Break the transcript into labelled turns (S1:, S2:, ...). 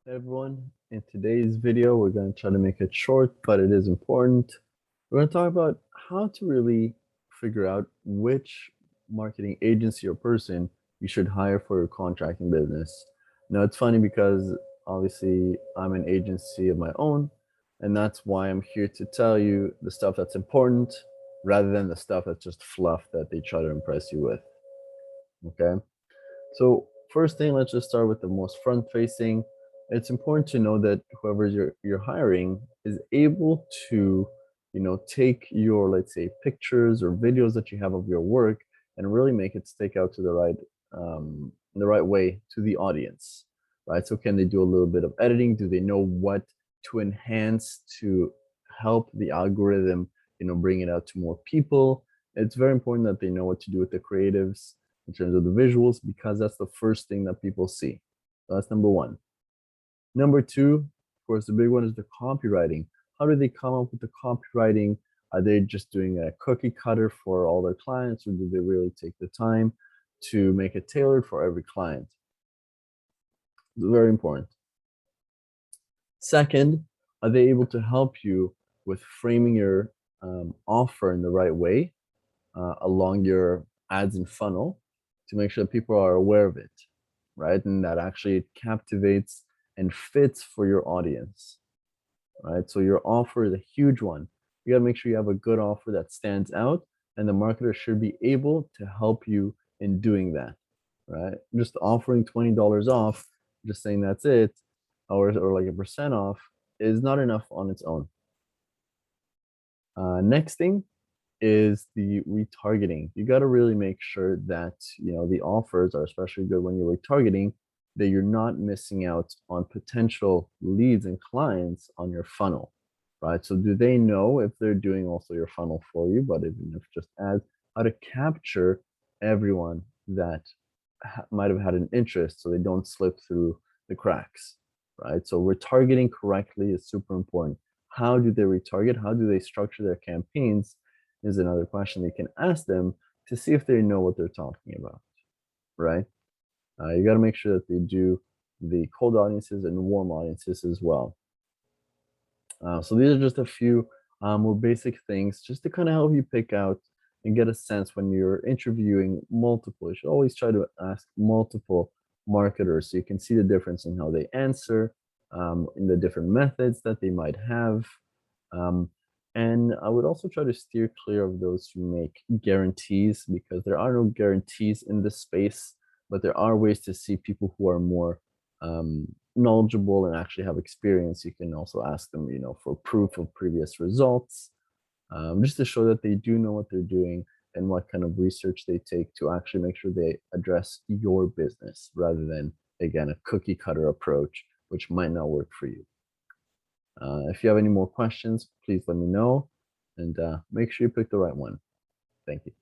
S1: Hey everyone, in today's video, we're going to try to make it short, but it is important. We're going to talk about how to really figure out which marketing agency or person you should hire for your contracting business. Now, it's funny because obviously I'm an agency of my own, and that's why I'm here to tell you the stuff that's important rather than the stuff that's just fluff that they try to impress you with. Okay? So first thing, let's just start with the most front facing. It's important to know that whoever you're hiring is able to, take your, let's say, pictures or videos that you have of your work and really make it stick out to the right way to the audience, right? So can they do a little bit of editing? Do they know what to enhance to help the algorithm, bring it out to more people? It's very important that they know what to do with the creatives in terms of the visuals, because that's the first thing that people see. So that's number one. Number two, of course, the big one is the copywriting. How do they come up with the copywriting? Are they just doing a cookie cutter for all their clients, or do they really take the time to make it tailored for every client? It's very important. Second, are they able to help you with framing your offer in the right way along your ads and funnel to make sure that people are aware of it, right? And that actually it captivates and fits for your audience, right? So your offer is a huge one. You got to make sure you have a good offer that stands out, and the marketer should be able to help you in doing that, right? Just offering $20 off, just saying that's it, or like a percent off is not enough on its own. Next thing is the retargeting. You got to really make sure that the offers are especially good when you're retargeting, that you're not missing out on potential leads and clients on your funnel, right? So do they know, if they're doing also your funnel for you, but even if just ads, how to capture everyone that might have had an interest so they don't slip through the cracks, right? So retargeting correctly is super important. How do they retarget? How do they structure their campaigns is another question they can ask them to see if they know what they're talking about, right? You got to make sure that they do the cold audiences and warm audiences as well. So these are just a few more basic things just to kind of help you pick out and get a sense when you're interviewing multiple. You should always try to ask multiple marketers so you can see the difference in how they answer, in the different methods that they might have. And I would also try to steer clear of those who make guarantees, because there are no guarantees in this space, but there are ways to see people who are more knowledgeable and actually have experience. You can also ask them, for proof of previous results, just to show that they do know what they're doing and what kind of research they take to actually make sure they address your business rather than, again, a cookie cutter approach, which might not work for you. If you have any more questions, please let me know, and make sure you pick the right one. Thank you.